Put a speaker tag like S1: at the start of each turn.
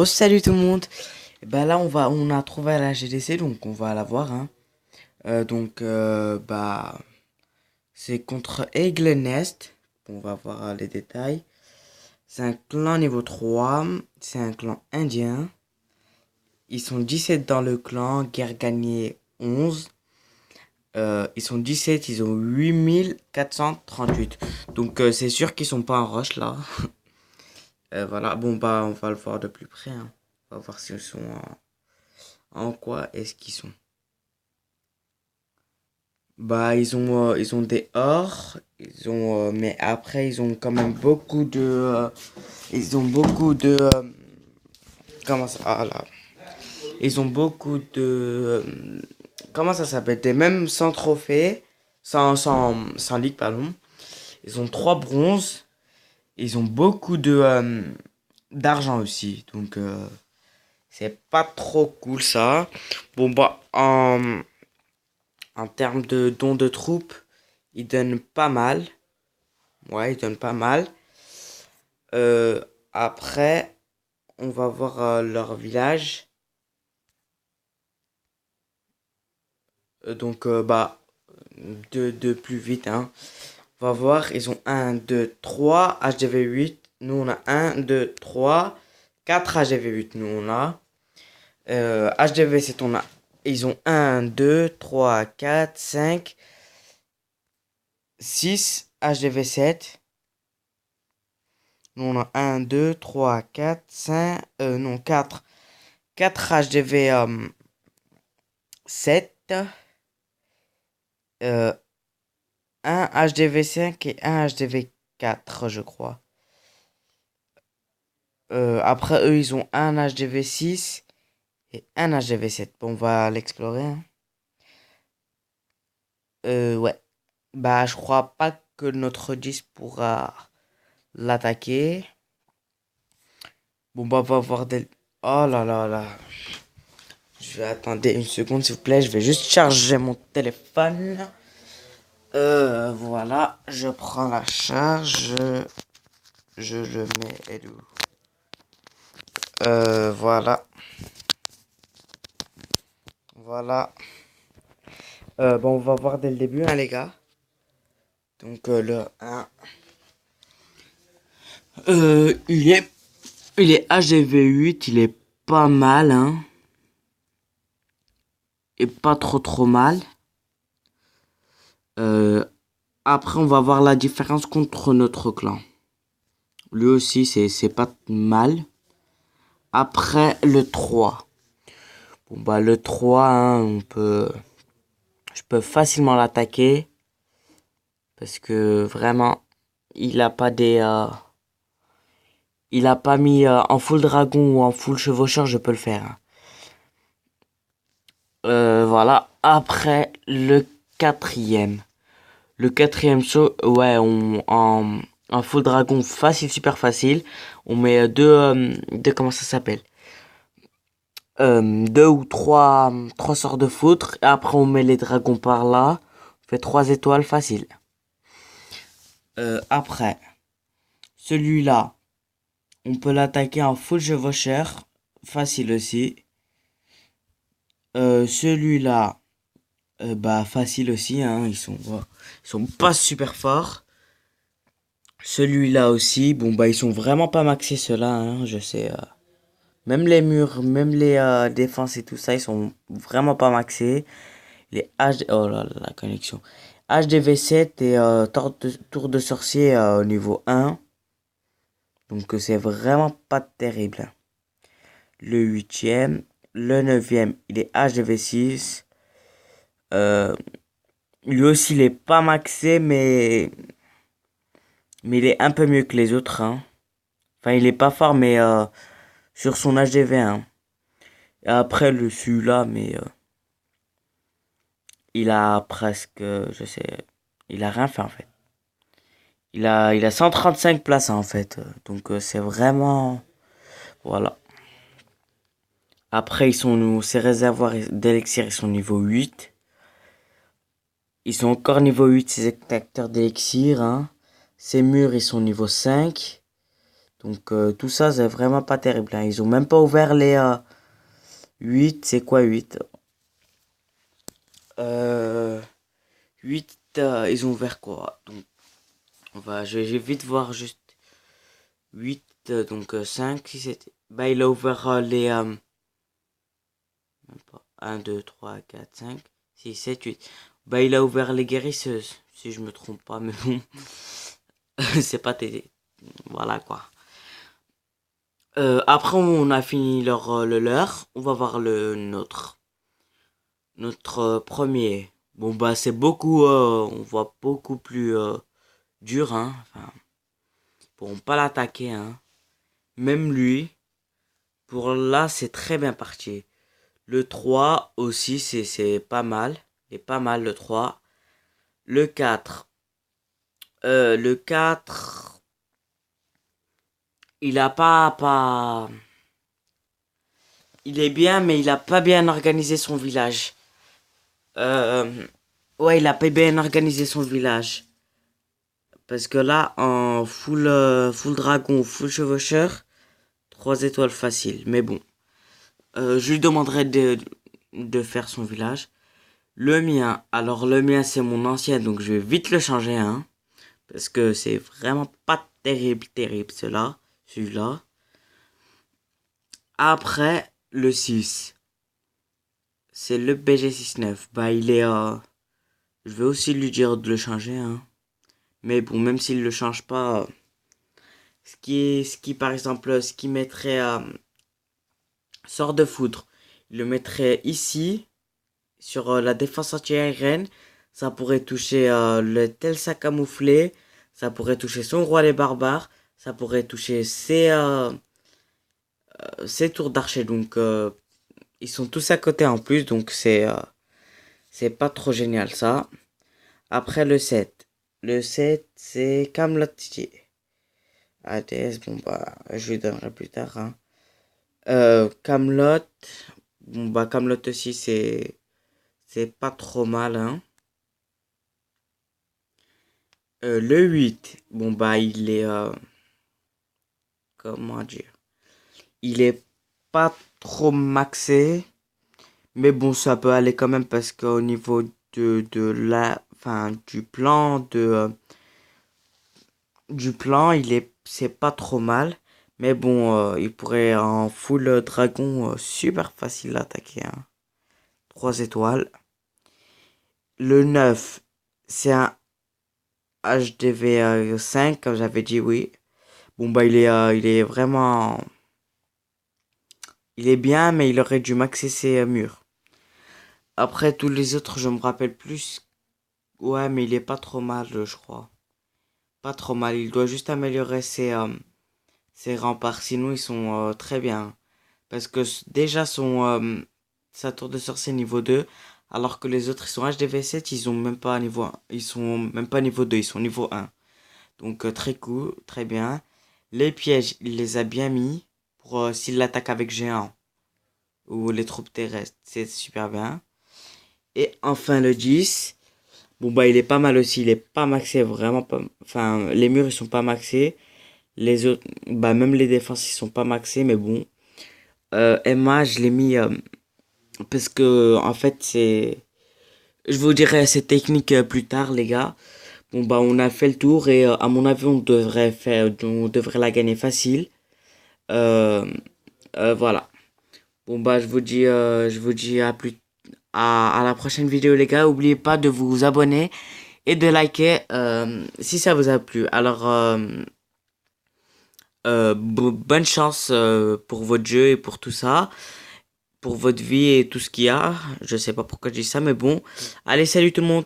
S1: Salut tout le monde. Et ben là on a trouvé la GDC donc on va la voir hein. Bah c'est contre Aigle Nest. On va voir les détails. C'est un clan niveau 3. C'est un clan indien. Ils sont 17 dans le clan, guerre gagnée 11. Ils sont 17, ils ont 8438. C'est sûr qu'ils sont pas en rush là. Voilà, bon bah on va le voir de plus près hein. On va voir s'ils sont en quoi est-ce qu'ils sont. Bah, ils ont des ors, mais après, ils ont quand même ils ont beaucoup de, comment ça, ah là, ils ont beaucoup de, comment ça s'appelle, des mêmes sans trophée, sans ligue, pardon. Ils ont 3 bronzes, ils ont beaucoup d'argent aussi, c'est pas trop cool ça. Bon, bah, en termes de dons de troupes, ils donnent pas mal. Ouais, ils donnent pas mal. Après, on va voir leur village. Bah, de plus vite, hein. On va voir, ils ont un 2 3 HDV8. Nous, on a un 2 3 4 HDV8. Nous, on a. HDV7, on a. Ils ont un 2 3 4 5 6 HDV7. Nous, on a un 2 3 4 5 non, 4 4 HDV7. Euh, un HDV5 et un HDV4, je crois. Après, eux, ils ont un HDV6 et un HDV7. Bon, on va l'explorer, hein. Ouais. Bah, je crois pas que notre 10 pourra l'attaquer. Bon, bah, on va voir des... Oh là là là. Je vais attendre une seconde, s'il vous plaît. Je vais juste charger mon téléphone. Voilà. Je prends la charge. Je le mets. Elle est où? Voilà. Voilà. Bon, on va voir dès le début, hein, les gars. Le 1. Euh, il est, il est HGV8, il est pas mal, hein. Et pas trop mal. Euh, Après, on va voir la différence contre notre clan. Lui aussi, c'est pas mal. Après, le 3. Bon, bah, le 3, hein, je peux facilement l'attaquer. Parce que vraiment, il a pas des, il a pas mis en full dragon ou en full chevaucheur, je peux le faire, hein. Voilà. Après, le quatrième. Le quatrième saut, ouais, en full dragon facile, super facile. On met comment ça s'appelle? Deux ou trois sorts de foutre. Et après, on met les dragons par là. On fait 3 étoiles facile. Après, celui-là, on peut l'attaquer en full chevaucheur. Facile aussi. Celui-là, bah facile aussi, hein. Ils sont pas super forts. Celui-là aussi, bon bah ils sont vraiment pas maxés ceux-là, hein, je sais. Même les murs, même les défenses et tout ça, ils sont vraiment pas maxés. Les HD, oh là là, la connexion. HDV7 et tour de sorcier au niveau 1. C'est vraiment pas terrible. Le huitième, le neuvième, il est HDV6. Euh, Lui aussi, il est pas maxé, mais il est un peu mieux que les autres, hein. Enfin, il est pas fort, mais sur son HDV1. Et après, celui-là, mais il a presque, je sais, il a rien fait en fait. Il a 135 places en fait. C'est vraiment, voilà. Après, ses réservoirs d'élixir, ils sont niveau 8. Ils sont encore niveau 8, ces extracteurs d'élixir, hein. Ces murs, ils sont niveau 5. Donc tout ça, c'est vraiment pas terrible, hein. Ils ont même pas ouvert les 8, c'est quoi 8? Euh, 8, ils ont ouvert quoi? Donc je vais vite voir juste 8, donc 5, 6, 7. Bah il a ouvert les même pas, 1, 2, 3, 4, 5, 6, 7, 8. Bah il a ouvert les guérisseuses, si je me trompe pas, mais bon, c'est pas TD. Voilà quoi. Après on a fini le leur, on va voir le notre premier. Bon bah c'est beaucoup, on voit beaucoup plus dur, hein. Enfin, ils pourront pas l'attaquer, hein. Même lui, pour là c'est très bien parti. Le 3 aussi c'est pas mal, il est pas mal le 3. Le 4, le 4, il a pas, il est bien mais il a pas bien organisé son village. Euh, ouais, il a pas bien organisé son village. Parce que là, en full dragon, full chevaucheur, 3 étoiles facile. Mais bon, je lui demanderai de faire son village. Le mien, alors le mien c'est mon ancien, donc je vais vite le changer, hein. Parce que c'est vraiment pas terrible, terrible celui-là. Après, le 6, c'est le BG69. Bah il est, je vais aussi lui dire de le changer, hein. Mais bon, même s'il le change pas, ce qui par exemple, ce qui mettrait sort de foudre, il le mettrait ici sur la défense anti-aérienne. Ça pourrait toucher le Telsa camouflé, ça pourrait toucher son roi les barbares, ça pourrait toucher ses tours d'archer. Donc ils sont tous à côté en plus, donc c'est pas trop génial ça. Après le 7, le 7 c'est Camelot. ADS, bon bah je lui donnerai plus tard, hein. Camelot, bon bah Camelot aussi c'est pas trop mal, hein. Le 8, bon bah il est comment dire, il est pas trop maxé, mais bon ça peut aller quand même parce qu'au niveau de la enfin du plan c'est pas trop mal, mais bon il pourrait en full dragon super facile à attaquer, hein. 3 étoiles. Le 9, c'est un HDV 5, comme j'avais dit, oui. Bon, bah, il est vraiment. Il est bien, mais il aurait dû maxer ses murs. Après, tous les autres, je me rappelle plus. Ouais, mais il est pas trop mal, je crois. Pas trop mal. Il doit juste améliorer ses remparts. Sinon, ils sont très bien. Parce que déjà, sa tour de sorcier niveau 2. Alors que les autres, ils sont HDV 7, ils ont même pas niveau 1. Ils sont même pas niveau 2, ils sont niveau 1. Donc très cool, très bien. Les pièges, il les a bien mis pour s'il l'attaque avec géant ou les troupes terrestres, c'est super bien. Et enfin le 10, bon bah il est pas mal aussi, il est pas maxé vraiment pas, enfin les murs ils sont pas maxés, les autres, bah même les défenses ils sont pas maxés, mais bon. Emma je l'ai mis parce que en fait je vous dirai cette technique plus tard les gars. Bon bah on a fait le tour et à mon avis on devrait la gagner facile. Euh, voilà. Bon bah je vous dis à la prochaine vidéo les gars. N'oubliez pas de vous abonner et de liker si ça vous a plu. Alors bonne chance pour votre jeu et pour tout ça, pour votre vie et tout ce qu'il y a. Je sais pas pourquoi je dis ça mais bon. Allez salut tout le monde.